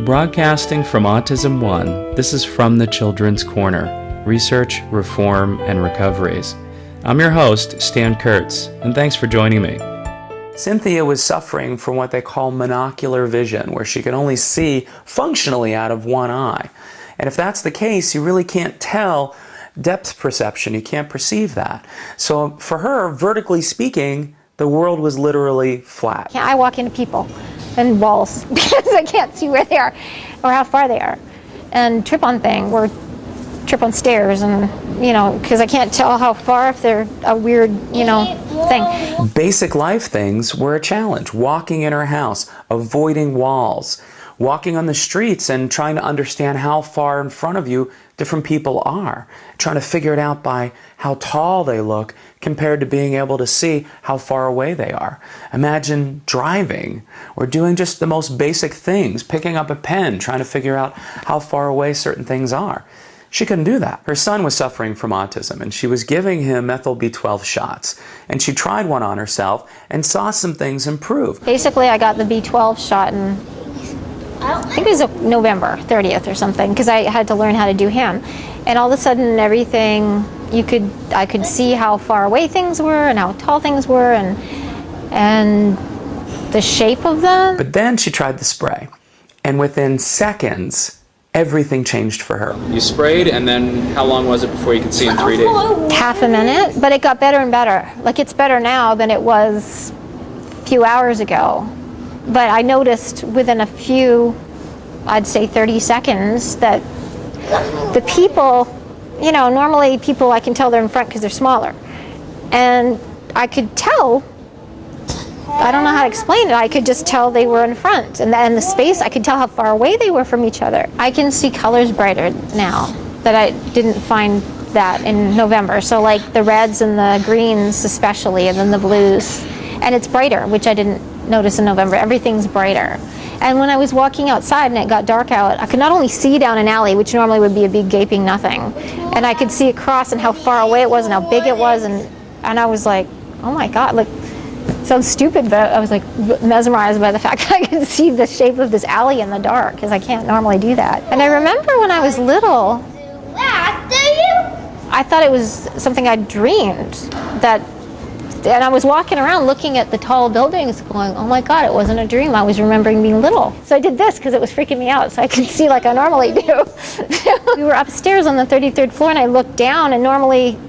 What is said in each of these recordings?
Broadcasting from Autism One, this is From the Children's Corner, Research, Reform, and Recoveries. I'm your host, Stan Kurtz, and thanks for joining me. Cynthia was suffering from what they call monocular vision, where she can only see functionally out of one eye. And if that's the case, you really can't tell depth perception. You can't perceive that. So for her, vertically speaking, the world was literally flat. I walk into people and walls because I can't see where they are or how far they are, and trip on trip on stairs, and because I can't tell how far, if they're a weird thing. Basic life things were a challenge. Walking in her house, avoiding walls, walking on the streets and trying to understand how far in front of you different people are, trying to figure it out by how tall they look compared to being able to see how far away they are. Imagine driving or doing just the most basic things, picking up a pen, trying to figure out how far away certain things are. She couldn't do that. Her son was suffering from autism, and she was giving him methyl B12 shots. And she tried one on herself and saw some things improve. Basically, I got the B12 shot in, I think it was November 30th or something, because I had to learn how to do him. And all of a sudden, everything, I could see how far away things were and how tall things were and the shape of them. But then she tried the spray, and within seconds, everything changed for her. You sprayed, and then how long was it before you could see in 3D? Half a minute, but it got better and better. Like, it's better now than it was a few hours ago. But I noticed within a few, I'd say 30 seconds, that the people, normally people, I can tell they're in front because they're smaller. And I could tell, I don't know how to explain it, I could just tell they were in front. And then the space, I could tell how far away they were from each other. I can see colors brighter now that I didn't find that in November. So like the reds and the greens especially, and then the blues. And it's brighter, which I didn't notice in November. Everything's brighter. And when I was walking outside and it got dark out, I could not only see down an alley, which normally would be a big gaping nothing, and I could see across and how far away it was and how big it was, and I was like, oh my God, like, it sounds stupid, but I was like mesmerized by the fact that I could see the shape of this alley in the dark, because I can't normally do that. And I remember when I was little, I thought it was something I dreamed, and I was walking around looking at the tall buildings going, oh my God, it wasn't a dream. I was remembering being little. So I did this because it was freaking me out, so I could see like I normally do. We were upstairs on the 33rd floor, and I looked down, and normally,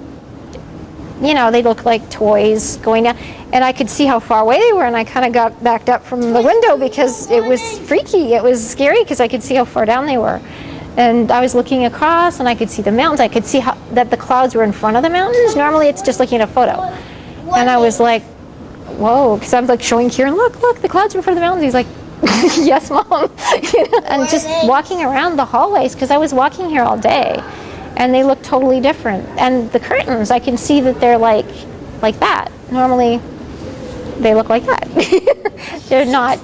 they look like toys going down. And I could see how far away they were, and I kind of got backed up from the window because it was freaky. It was scary because I could see how far down they were. And I was looking across, and I could see the mountains. I could see that the clouds were in front of the mountains. Normally it's just looking at a photo. And I was like, whoa, because I'm like showing Kieran, look, the clouds are in front of the mountains. He's like, yes, Mom. And just walking around the hallways, because I was walking here all day, and they look totally different. And the curtains, I can see that they're like that. Normally, they look like that. They're not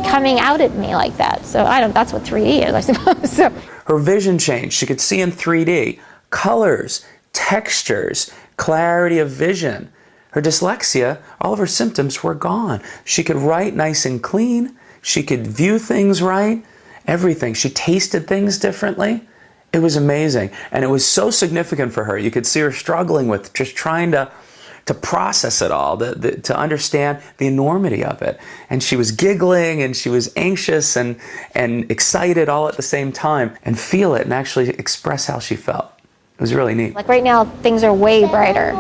coming out at me like that. So that's what 3D is, I suppose. So. Her vision changed. She could see in 3D, colors, textures, clarity of vision. Her dyslexia, all of her symptoms were gone. She could write nice and clean. She could view things right. Everything. She tasted things differently. It was amazing. And it was so significant for her. You could see her struggling with just trying to process it all, to understand the enormity of it. And she was giggling, and she was anxious and excited all at the same time, and feel it and actually express how she felt. It was really neat. Like right now, things are way brighter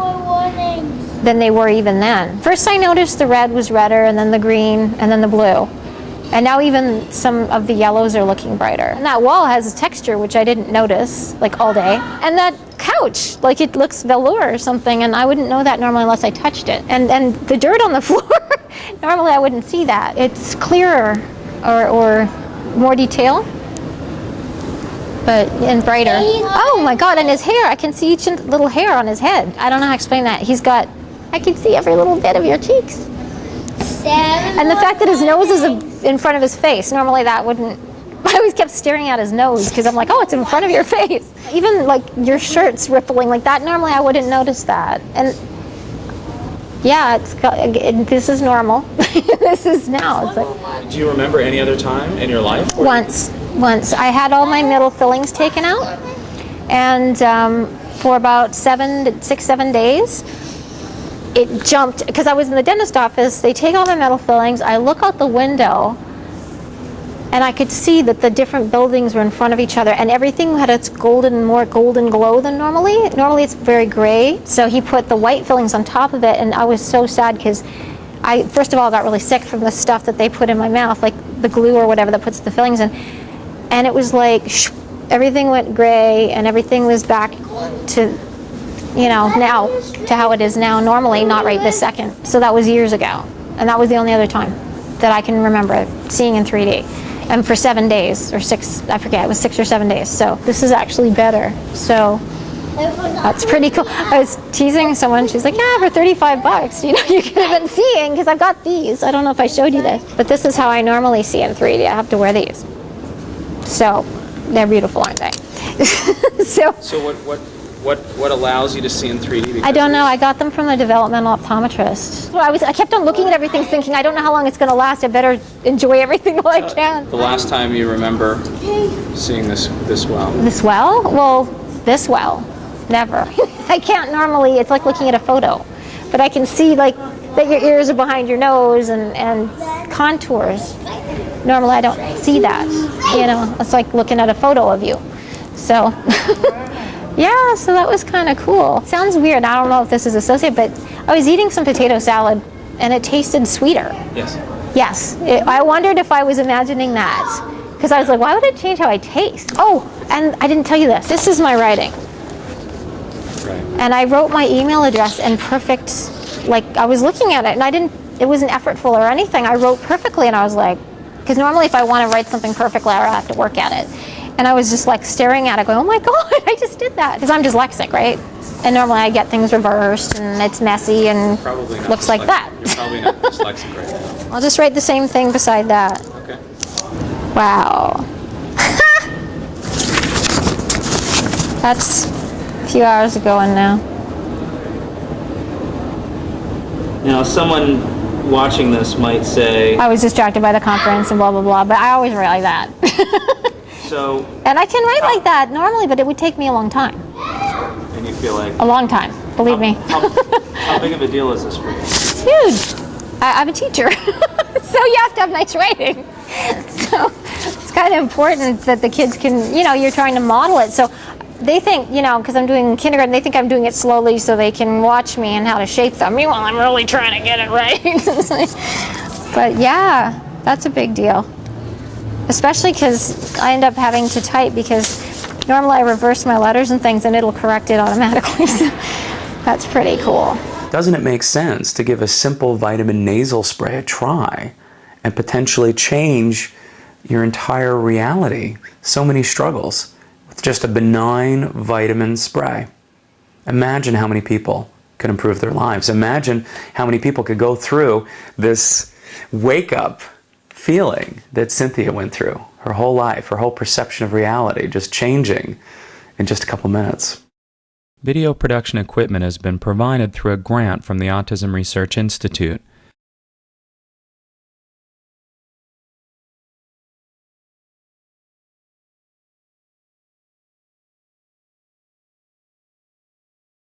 than they were even then. First I noticed the red was redder, and then the green, and then the blue. And now even some of the yellows are looking brighter. And that wall has a texture which I didn't notice like all day. And that couch, like it looks velour or something, and I wouldn't know that normally unless I touched it. And the dirt on the floor, normally I wouldn't see that. It's clearer or more detail, and brighter. Oh my God, and his hair, I can see each little hair on his head. I don't know how to explain that. I can see every little bit of your cheeks. And the fact that his nose is in front of his face, normally that wouldn't, I always kept staring at his nose because I'm like, oh, it's in front of your face. Even like your shirt's rippling like that, normally I wouldn't notice that. And Yeah, this is normal. This is now. It's like, Do you remember any other time in your life? once I had all my middle fillings taken out, and for about 7 days, it jumped, because I was in the dentist office. They take all my metal fillings. I look out the window, and I could see that the different buildings were in front of each other, and everything had its more golden glow than normally. Normally it's very gray. So he put the white fillings on top of it, and I was so sad because I, first of all, got really sick from the stuff that they put in my mouth, like the glue or whatever that puts the fillings in. And it was like, everything went gray, and everything was back to, now to how it is now normally, not right this second. So that was years ago, and that was the only other time that I can remember seeing in 3D. And for 7 days, or 6, I forget, it was 6 or 7 days. So this is actually better. So that's pretty cool. I was teasing someone, she's like, yeah, for $35, you could have been seeing, because I've got these. I don't know if I showed you this, but this is how I normally see in 3D. I have to wear these. So they're beautiful, aren't they? So what allows you to see in 3D? I don't know. I got them from the developmental optometrist. So I kept on looking at everything, thinking, I don't know how long it's going to last. I better enjoy everything while I can. The last time you remember seeing this well? This well? Well, this well. Never. I can't normally. It's like looking at a photo. But I can see, like, that your ears are behind your nose and contours. Normally I don't see that. It's like looking at a photo of you. So... Yeah, so that was kind of cool. Sounds weird. I don't know if this is associated, but I was eating some potato salad, and it tasted sweeter. Yes. Yes. I wondered if I was imagining that, because I was like, why would it change how I taste? Oh, and I didn't tell you this. This is my writing. Right. And I wrote my email address in perfect, like, I was looking at it, and it wasn't effortful or anything. I wrote perfectly, and I was like, because normally if I want to write something perfectly, I have to work at it. And I was just like staring at it going, oh my God, I just did that. Because I'm dyslexic, right? And normally I get things reversed and it's messy and looks like that. You're probably not dyslexic right now. I'll just write the same thing beside that. Okay. Wow. That's a few hours ago and now. Now, someone watching this might say... I was distracted by the conference and blah, blah, blah, but I always write like that. So... And I can write like that normally, but it would take me a long time. And you feel like... A long time, believe me. How big of a deal is this for you? Huge. I'm a teacher, so you have to have nice writing. So it's kind of important that the kids can, you're trying to model it. So they think, because I'm doing kindergarten, they think I'm doing it slowly so they can watch me and how to shape them. Meanwhile, I'm really trying to get it right. But yeah, that's a big deal. Especially because I end up having to type, because normally I reverse my letters and things and it'll correct it automatically. So that's pretty cool. Doesn't it make sense to give a simple vitamin nasal spray a try and potentially change your entire reality? So many struggles with just a benign vitamin spray. Imagine how many people could improve their lives. Imagine how many people could go through this wake-up feeling that Cynthia went through. Her whole life, her whole perception of reality just changing in just a couple minutes. Video production equipment has been provided through a grant from the Autism Research Institute.